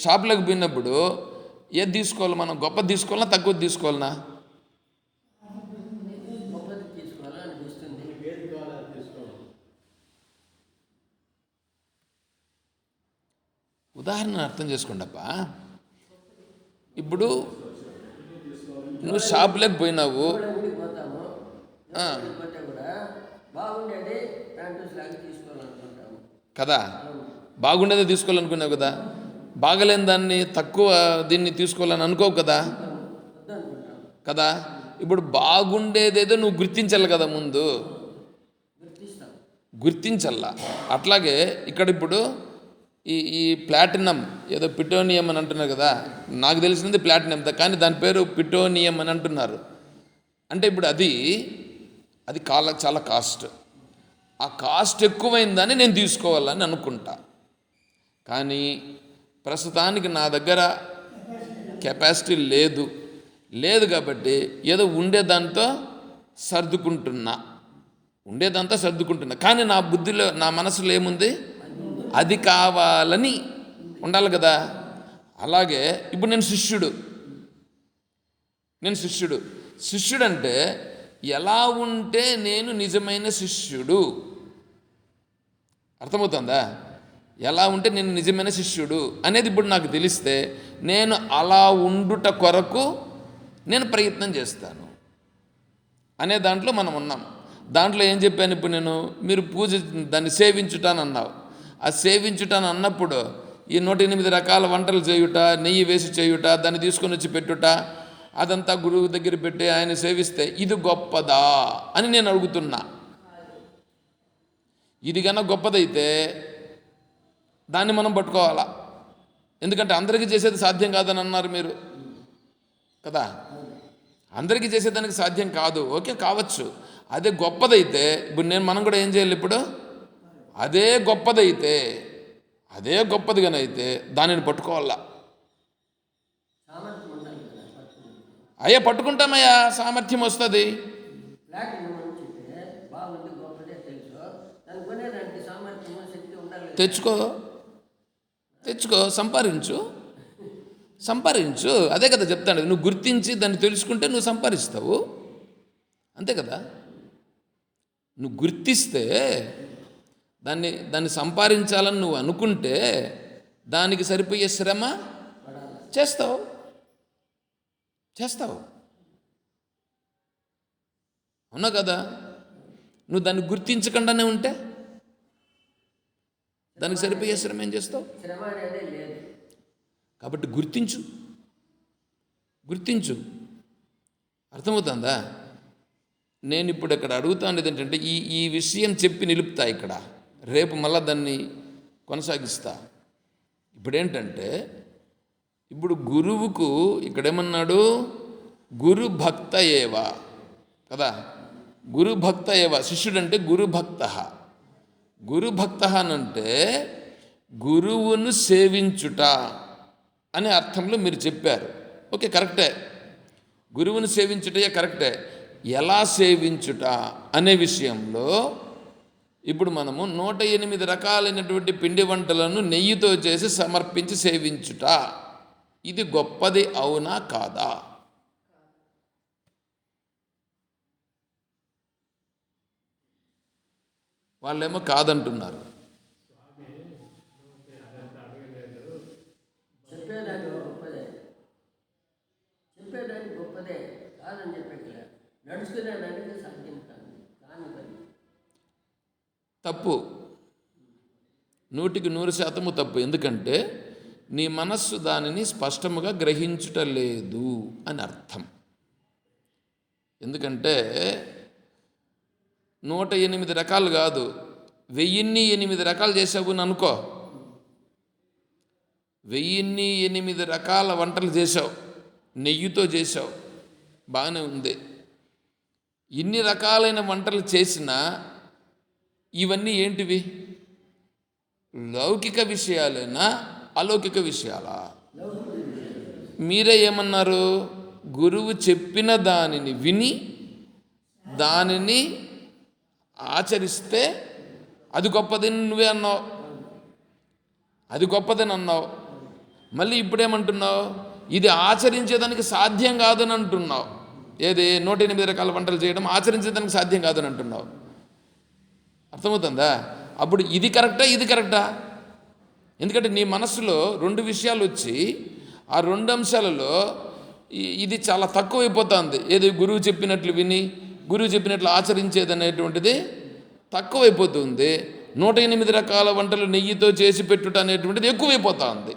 షాప్లోకి పోయినప్పుడు ఏది తీసుకోవాలి, మనం గొప్పది తీసుకోవాలన్నా తక్కువది తీసుకోవాలన్నా? గొప్పది తీసుకోవాలనిపిస్తుంది. ఉదాహరణ అర్థం చేసుకోండప్పా. ఇప్పుడు నువ్వు షాప్లోకి పోయినావు, ఊరికి పోతాము, పోతే కూడా బాగుండేది ప్యాంటు స్లాగ్ తీసుకోవాలనుకుంటాము కదా, బాగుండేదే తీసుకోవాలనుకున్నావు కదా, బాగలేని దాన్ని తక్కువ దీన్ని తీసుకోవాలని అనుకోవు కదా వద్దనుకుంటాము. కదా. ఇప్పుడు బాగుండేదేదో నువ్వు గుర్తించాలి కదా, ముందు గుర్తిస్తాం. గుర్తించల్లా. అట్లాగే ఇక్కడ ఇప్పుడు ఈ ప్లాటినం ఏదో పిటోనియం అని అంటున్నారు కదా, నాకు తెలిసినది ప్లాటినం, కానీ దాని పేరు పిటోనియం అని అంటున్నారు. అంటే ఇప్పుడు అది చాలా కాస్ట్. ఆ కాస్ట్ ఎక్కువైందని నేను తీసుకోవాలని అనుకుంటా. కానీ ప్రస్తుతానికి నా దగ్గర కెపాసిటీ లేదు కాబట్టి ఏదో ఉండేదాంతో సర్దుకుంటున్నా. కానీ నా బుద్ధిలో, నా మనసులో ఏముంది, అది కావాలని ఉండాలి కదా. అలాగే ఇప్పుడు నేను శిష్యుడు అంటే ఎలా ఉంటే నేను నిజమైన శిష్యుడు, అర్థమవుతుందా? ఎలా ఉంటే నేను నిజమైన శిష్యుడు అనేది ఇప్పుడు నాకు తెలిస్తే నేను అలా ఉండుట కొరకు నేను ప్రయత్నం చేస్తాను అనే దాంట్లో మనం ఉన్నాం. దాంట్లో ఏం చెప్పాను ఇప్పుడు నేను, మీరు పూజ దాన్ని సేవించుటాను అన్నావు. ఆ సేవించుటాను అన్నప్పుడు ఈ 108 రకాల వంటలు చేయుట, నెయ్యి వేసి చేయుట, దాన్ని తీసుకొని వచ్చి పెట్టుట, అదంతా గురువు దగ్గర పెట్టి ఆయన సేవిస్తే ఇది గొప్పదా అని నేను అడుగుతున్నా. ఇది కన్నా గొప్పదైతే దాన్ని మనం పట్టుకోవాలా. ఎందుకంటే అందరికీ చేసేది సాధ్యం కాదని అన్నారు మీరు కదా. అందరికీ చేసేదానికి సాధ్యం కాదు, ఓకే కావచ్చు. అదే గొప్పదైతే ఇప్పుడు మనం కూడా ఏం చేయాలి, ఇప్పుడు అదే గొప్పదిగానైతే దానిని పట్టుకోవాలా. సామర్థ్యం ఉండాలి కదా, అయ్యా పట్టుకుంటామయ్యా, సామర్థ్యం వస్తుంది. ప్లాటినం అని చెప్తే బాగుంది, గొప్పదే తెలుసు, దాన్ని కొనేదానికి సామర్థ్యము శక్తి ఉండాలి కదా. తెచ్చుకో, సంపాదించు. అదే కదా చెప్తాను. నువ్వు గుర్తించి దాన్ని తెలుసుకుంటే నువ్వు సంపాదిస్తావు, అంతే కదా. నువ్వు గుర్తిస్తే దాన్ని సంపాదించాలని నువ్వు అనుకుంటే దానికి సరిపోయే శ్రమ చేస్తావు. అవునా కదా. నువ్వు దాన్ని గుర్తించకుండానే ఉంటే దానికి సరిపోయే శ్రమ ఏం చేస్తావు? శ్రమ అనేది లేదు. కాబట్టి గుర్తించు. అర్థమవుతుందా? నేను ఇప్పుడు ఇక్కడ అడుగుతాను ఏంటంటే ఈ విషయం చెప్పి నిలుపుతా ఇక్కడ, రేపు మళ్ళా దాన్ని కొనసాగిస్తా. ఇప్పుడేంటంటే ఇప్పుడు గురువుకు ఇక్కడేమన్నాడు, గురు భక్త ఏవా కదా. గురు భక్త ఏవా, శిష్యుడంటే గురు భక్త అనంటే గురువును సేవించుట అనే అర్థంలో మీరు చెప్పారు. ఓకే, కరెక్టే. గురువును సేవించుటయే కరెక్టే. ఎలా సేవించుట అనే విషయంలో ఇప్పుడు మనము 108 రకాలైనటువంటి పిండి వంటలను నెయ్యితో చేసి సమర్పించి సేవించుట, ఇది గొప్పది అవునా కాదా? వాళ్ళేమో కాదంటున్నారు. చెప్పేదానికి గొప్పదే కాదని చెప్పట్లే, నడుచుకునేదానికి సాధ్యం కాని పని. తప్పు, 100% తప్పు. ఎందుకంటే నీ మనస్సు దానిని స్పష్టముగా గ్రహించుటలేదు అని అర్థం. ఎందుకంటే 108 రకాలు కాదు, 1008 రకాలు చేసావు అని అనుకో. 1008 రకాల వంటలు చేసావు, నెయ్యితో చేసావు, బాగానే ఉంది. ఇన్ని రకాలైన వంటలు చేసినా ఇవన్నీ ఏంటివి? లౌకిక విషయాలేనా, అలౌకిక విషయాలా? మీరే ఏమన్నారు? గురువు చెప్పిన దానిని విని దానిని ఆచరిస్తే అది గొప్పదని నువ్వే అన్నావు. అది గొప్పదని అన్నావు. మళ్ళీ ఇప్పుడేమంటున్నావు, ఇది ఆచరించేదానికి సాధ్యం కాదని అంటున్నావు. ఏది 108 రకాల వంటలు చేయడం ఆచరించేదానికి సాధ్యం కాదని అంటున్నావు. అర్థమవుతుందా? అప్పుడు ఇది కరెక్టా, ఇది కరెక్టా? ఎందుకంటే నీ మనస్సులో 2 విషయాలు వచ్చి ఆ 2 అంశాలలో ఇది చాలా తక్కువైపోతుంది. ఏది గురువు చెప్పినట్లు విని గురువు చెప్పినట్లు ఆచరించేది అనేటువంటిది తక్కువైపోతుంది. 108 రకాల వంటలు నెయ్యితో చేసి పెట్టుట అనేటువంటిది ఎక్కువైపోతూ ఉంది.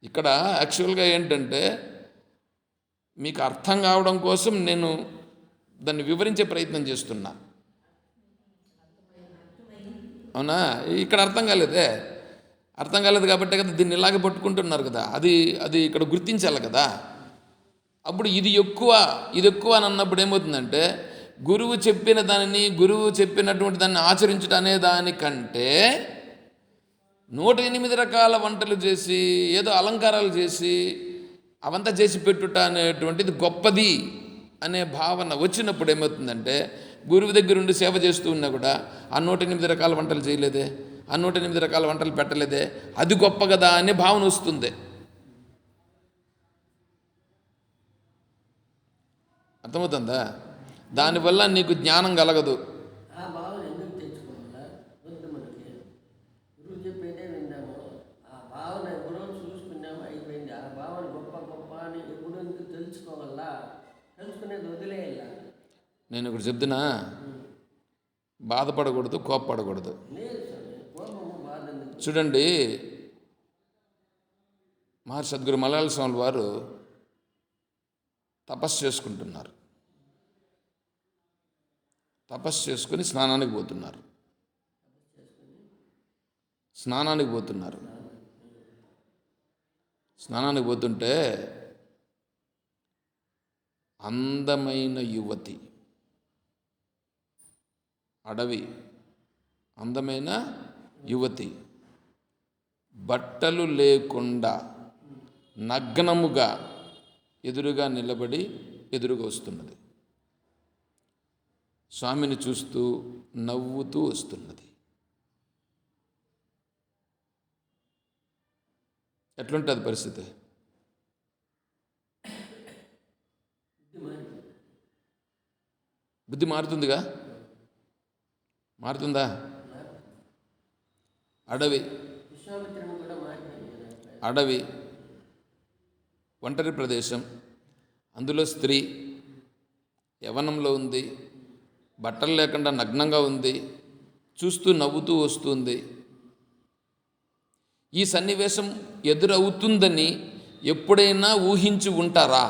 ఇక్కడ యాక్చువల్గా ఏంటంటే మీకు అర్థం కావడం కోసం నేను దాన్ని వివరించే ప్రయత్నం చేస్తున్నా. అవునా? ఇక్కడ అర్థం కాలేదే. అర్థం కాలేదు కాబట్టి కదా దీన్ని ఇలాగే పట్టుకుంటున్నారు కదా. అది ఇక్కడ గుర్తించాలి కదా. అప్పుడు ఇది ఎక్కువ అని అన్నప్పుడు ఏమవుతుందంటే గురువు చెప్పిన దానిని, గురువు చెప్పినటువంటి దాన్ని ఆచరించడం అనే దానికంటే 108 రకాల వంటలు చేసి ఏదో అలంకారాలు చేసి అవంతా చేసి పెట్టుట అనేటువంటిది గొప్పది అనే భావన వచ్చినప్పుడు ఏమవుతుందంటే గురువు దగ్గర ఉండి సేవ చేస్తూ ఉన్నా కూడా ఆ 108 రకాల వంటలు చేయలేదే, ఆ 108 రకాల వంటలు పెట్టలేదే, అది గొప్ప కదా అనే భావన వస్తుంది. అర్థమవుతుందా? దానివల్ల నీకు జ్ఞానం కలగదు. ఆ భావన ఎందుకు తెచ్చుకోవాలా? వద్దు, మనకి గురువు చెప్పేదే విందాము. ఆ భావన ఎప్పుడో చూసుకున్నాము, అయిపోయింది. ఆ భావన గొప్ప అని ఎప్పుడు ఎందుకు తెలుసుకోవాలా? తెలుసుకునేది వదిలేయాల. నేను ఇక్కడ చెప్తున్నా, బాధపడకూడదు, కోప్పడకూడదు. లేదు స్వామి, కోపము బాధ ఎందుకు? చూడండి, మహర్షి సద్గురు మలయాళ స్వామి వారు తపస్సు చేసుకుంటున్నారు. తపస్సు చేసుకుని స్నానానికి పోతున్నారు. స్నానానికి పోతుంటే అందమైన యువతి, అడవి అందమైన యువతి బట్టలు లేకుండా నగ్నముగా ఎదురుగా నిలబడి ఎదురుగా వస్తున్నది. స్వామిని చూస్తూ నవ్వుతూ వస్తున్నది. ఎట్లుంటుంది పరిస్థితి? బుద్ధి మారుతుందిగా? మారుతుందా? అడవి ఒంటరి ప్రదేశం, అందులో స్త్రీ యవ్వనంలో ఉంది, బట్టలు లేకుండా నగ్నంగా ఉంది, చూస్తూ నవ్వుతూ వస్తుంది. ఈ సన్నివేశం ఎదురవుతుందని ఎప్పుడైనా ఊహించి ఉంటారా?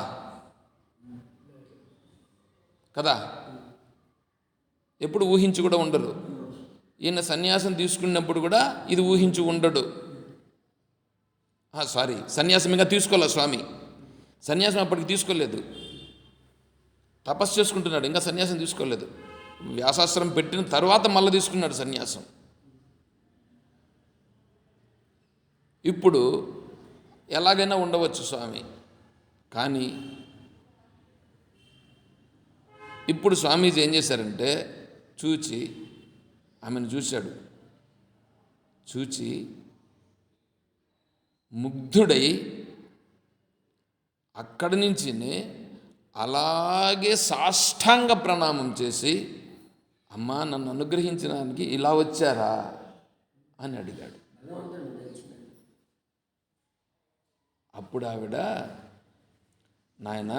కదా, ఎప్పుడు ఊహించి కూడా ఉండరు. ఈయన సన్యాసం తీసుకున్నప్పుడు కూడా ఇది ఊహించి ఉండడు. సన్యాసం ఇంకా తీసుకోలే స్వామి. సన్యాసం అప్పటికి తీసుకోలేదు, తపస్సు చేసుకుంటున్నాడు, ఇంకా సన్యాసం తీసుకోలేదు. వ్యాసాశ్రమం పెట్టిన తర్వాత మళ్ళీ తీసుకున్నాడు సన్యాసం. ఇప్పుడు ఎలాగైనా ఉండవచ్చు స్వామి, కానీ ఇప్పుడు స్వామీజీ ఏం చేశారంటే ఆమెను చూశాడు. చూచి ముగ్ధుడై అక్కడి నుంచి అలాగే సాష్టాంగ ప్రణామం చేసి, అమ్మా నన్ను అనుగ్రహించడానికి ఇలా వచ్చారా అని అడిగాడు. అప్పుడు ఆవిడ, నాయన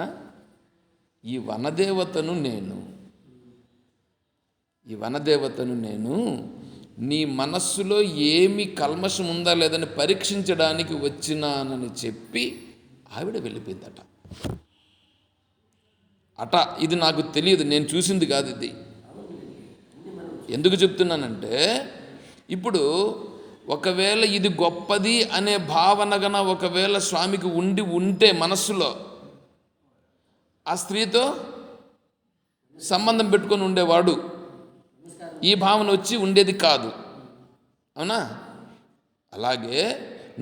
ఈ వనదేవతను నేను నీ మనస్సులో ఏమి కల్మషం ఉందా లేదని పరీక్షించడానికి వచ్చినానని చెప్పి ఆవిడ వెళ్ళిపోయిందట. ఇది నాకు తెలియదు, నేను చూసింది కాదు ఇది. ఎందుకు చెప్తున్నానంటే ఇప్పుడు ఒకవేళ ఇది గొప్పది అనే భావన గన ఒకవేళ స్వామికి ఉంటే మనస్సులో, ఆ స్త్రీతో సంబంధం పెట్టుకొని ఉండేవాడు. ఈ భావన వచ్చి ఉండేది కాదు. అవునా? అలాగే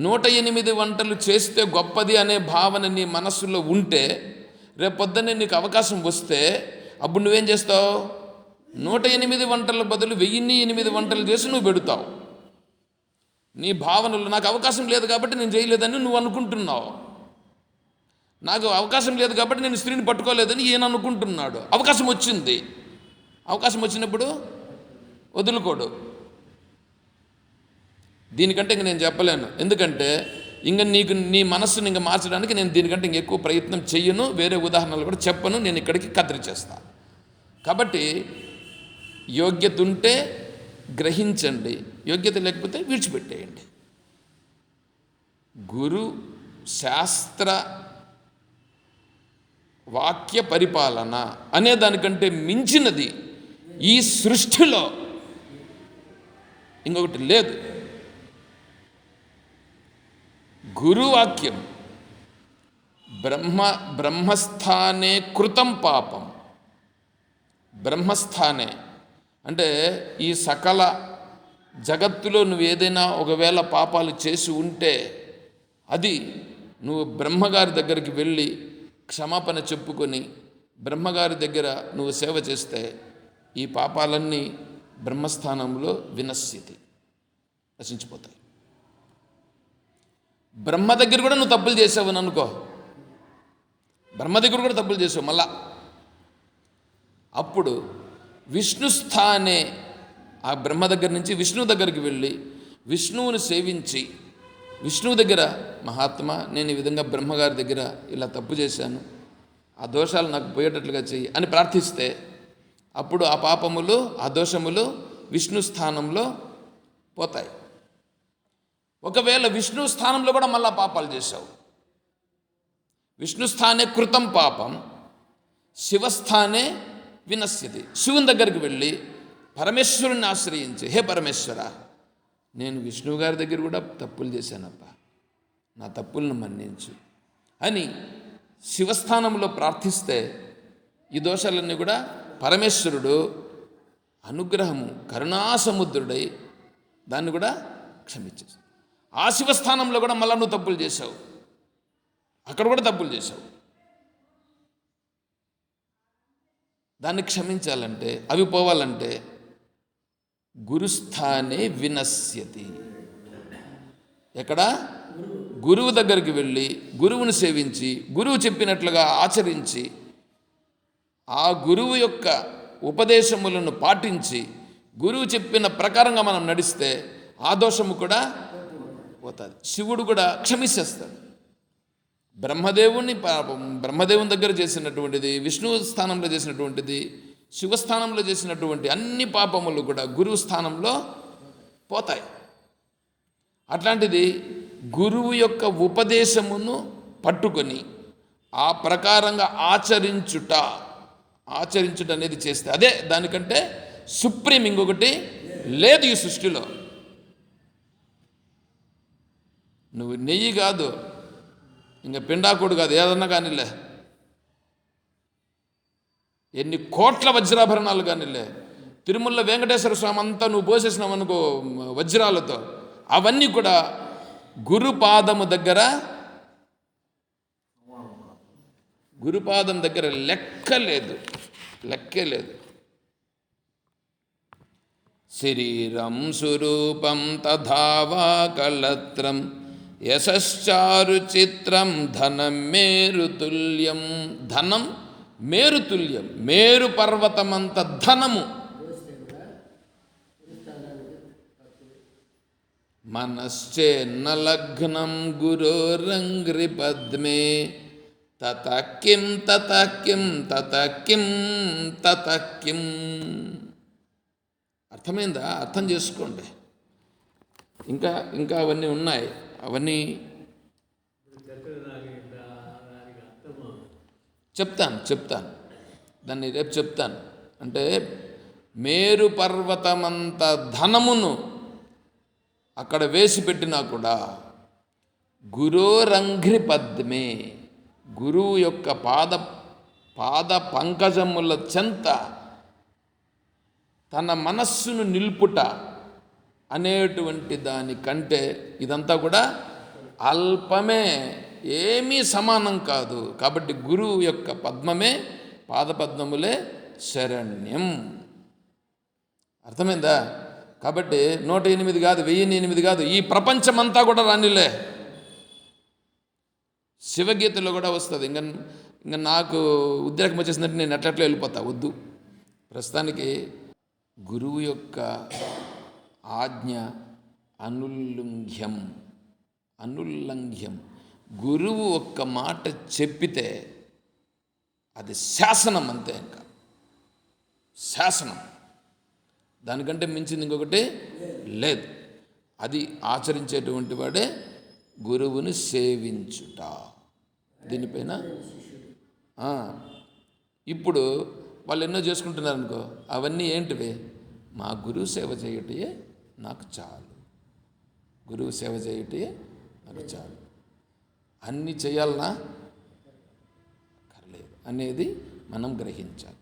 108 వంటలు చేస్తే గొప్పది అనే భావన నీ మనస్సులో ఉంటే, రేపొద్దునే నీకు అవకాశం వస్తే అప్పుడు నువ్వేం చేస్తావు? 108 వంటల బదులు 1008 వంటలు చేసి నువ్వు పెడతావు. నీ భావనలు నాకు అవకాశం లేదు కాబట్టి నేను చేయలేదని నువ్వు అనుకుంటున్నావు. నాకు అవకాశం లేదు కాబట్టి నేను స్త్రీని పట్టుకోలేదని ఈయన అనుకుంటున్నాడు. అవకాశం వచ్చింది. అవకాశం వచ్చినప్పుడు వదులుకోడు. దీనికంటే ఇంక నేను చెప్పలేను. ఎందుకంటే ఇంక నీ మనస్సుని ఇంక మార్చడానికి నేను దీనికంటే ఇంక ఎక్కువ ప్రయత్నం చెయ్యను. వేరే ఉదాహరణలు కూడా చెప్పను. నేను ఇక్కడికి కత్తిరించేస్తాను. కాబట్టి యోగ్యత ఉంటే గ్రహించండి, యోగ్యత లేకపోతే విడిచిపెట్టేయండి. గురు శాస్త్ర వాక్య పరిపాలన అనే దానికంటే మించినది ఈ సృష్టిలో ఇంకొకటి లేదు. గురువాక్యం బ్రహ్మస్థానే కృతం పాపం. బ్రహ్మస్థానే అంటే ఈ సకల జగత్తులో నువ్వు ఏదైనా ఒకవేళ పాపాలు చేసి ఉంటే అది నువ్వు బ్రహ్మగారి దగ్గరికి వెళ్ళి క్షమాపణ చెప్పుకొని బ్రహ్మగారి దగ్గర నువ్వు సేవ చేస్తే ఈ పాపాలన్నీ బ్రహ్మస్థానంలో వినశ్యతి, నశించిపోతాయి. బ్రహ్మ దగ్గర కూడా నువ్వు తప్పులు చేసావని అనుకో, బ్రహ్మ దగ్గర కూడా తప్పులు చేసావు మళ్ళా, అప్పుడు విష్ణుస్థానే ఆ బ్రహ్మ దగ్గర నుంచి విష్ణువు దగ్గరికి వెళ్ళి విష్ణువుని సేవించి విష్ణువు దగ్గర మహాత్మా నేను ఈ విధంగా బ్రహ్మగారి దగ్గర ఇలా తప్పు చేశాను, ఆ దోషాలు నాకు పోయేటట్లుగా చెయ్యి అని ప్రార్థిస్తే అప్పుడు ఆ పాపములు ఆ దోషములు విష్ణు స్థానంలో పోతాయి. ఒకవేళ విష్ణు స్థానంలో కూడా మళ్ళా పాపాలు చేశావు, విష్ణు స్థానే కృతం పాపం శివస్థానే వినశ్యతి. శివుని దగ్గరికి వెళ్ళి పరమేశ్వరుని ఆశ్రయించి హే పరమేశ్వర నేను విష్ణువు గారి దగ్గర కూడా తప్పులు చేశానప్పా, నా తప్పులను మన్నించు అని శివస్థానంలో ప్రార్థిస్తే ఈ దోషాలన్నీ కూడా పరమేశ్వరుడు అనుగ్రహము కరుణాసముద్రుడై దాన్ని కూడా క్షమించేసి, ఆ శివస్థానంలో కూడా మళ్ళా నువ్వు తప్పులు చేశావు, అక్కడ కూడా తప్పులు చేశావు, దాన్ని క్షమించాలంటే అవి పోవాలంటే గురుస్థానే వినశ్యతి. ఎక్కడ? గురువు దగ్గరికి వెళ్ళి గురువుని సేవించి గురువు చెప్పినట్లుగా ఆచరించి ఆ గురువు యొక్క ఉపదేశములను పాటించి గురువు చెప్పిన ప్రకారంగా మనం నడిస్తే ఆ దోషము కూడా పోతుంది. శివుడు కూడా క్షమించేస్తాడు. బ్రహ్మదేవుని దగ్గర చేసినటువంటిది, విష్ణు స్థానంలో చేసినటువంటిది, శివస్థానంలో చేసినటువంటి అన్ని పాపములు కూడా గురువు స్థానంలో పోతాయి. అట్లాంటిది గురువు యొక్క ఉపదేశమును పట్టుకొని ఆ ప్రకారంగా ఆచరించుట అనేది చేస్తే అదే దానికంటే సుప్రీం ఇంకొకటి లేదు ఈ సృష్టిలో. నువ్వు నెయ్యి కాదు, ఇంకా పిండాకుడు కాదు, ఏదన్నా కానీలే, ఎన్ని కోట్ల వజ్రాభరణాలు కానీలే, తిరుమల వెంకటేశ్వర స్వామి అంతా నువ్వు పోసేసినావు అనుకో వజ్రాలతో, అవన్నీ కూడా గురుపాదము దగ్గర లెక్కే లేదు. శరీరం స్వరూపం తథావా కళత్రం యశశ్చారు చిత్రం ధనం మేరుతుల్యం. ధనం మేరుతుల్యం, మేరు పర్వతమంత ధనము. మనశ్చేన్న లగ్నం గురోరంగ్రి పద్మే తతకిం అర్థమైందా? అర్థం చేసుకోండి. ఇంకా అవన్నీ ఉన్నాయి. అవన్నీ చెప్తాను దాన్ని రేపు చెప్తాను. అంటే మేరు పర్వతమంత ధనమును అక్కడ వేసి పెట్టినా కూడా గురోరంఘ్రి పద్మే, గురువు యొక్క పాద పంకజముల చెంత తన మనస్సును నిలుపుట అనేటువంటి దానికంటే ఇదంతా కూడా అల్పమే, ఏమీ సమానం కాదు. కాబట్టి గురువు యొక్క పద్మమే, పాదపద్మములే శరణ్యం. అర్థమైందా? కాబట్టి 108 కాదు, 1008 కాదు, ఈ ప్రపంచమంతా కూడా రానిలే. శివగీతలో కూడా వస్తుంది. ఇంకా నాకు ఉద్రేకం వచ్చేసిందంటే నేను ఎట్లా వెళ్ళిపోతా, వద్దు. ప్రస్తుతానికి గురువు యొక్క ఆజ్ఞ అనుల్లంఘ్యం. గురువు ఒక్క మాట చెప్పితే అది శాసనం, అంతే. ఇంకా శాసనం, దానికంటే మించింది ఇంకొకటి లేదు. అది ఆచరించేటువంటి వాడే గురువుని సేవించుట. దీనిపైన ఇప్పుడు వాళ్ళు ఎన్నో చేసుకుంటున్నారు అనుకో, అవన్నీ ఏంటివి? మా గురువు సేవ చేయటే నాకు చాలు, గురువు సేవ చేయటే నాకు చాలు. అన్నీ చేయాలనా కర్లేదు అనేది మనం గ్రహించాలి.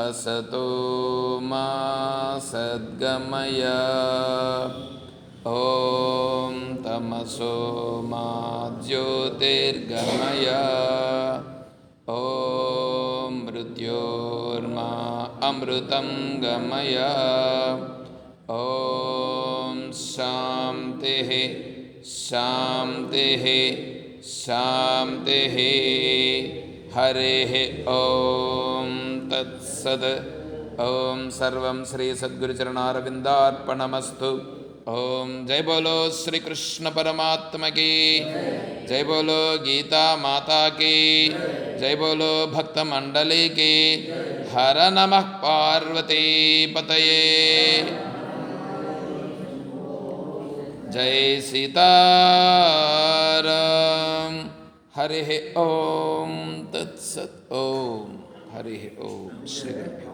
असतो मा सद्गमय, ॐ तमसो मा ज्योतिर्गमय, ॐ मृत्योर्मा अमृतं गमय, ॐ शान्तिः शान्तिः शान्तिः। हरेः ॐ तत्सत्। ओम सर्वं श्री सद्गुरुचरणारविंदार्पणमस्तु। ओम जय बोलो श्री कृष्ण परमात्मा की जय, बोलो गीता माता की जय, बोलो भक्त मंडली की। हर नमः पार्वती पतये। जय सीताराम। हरि ओम तत्सत्। ओम हरि ओम श्री गुरुभ्यो।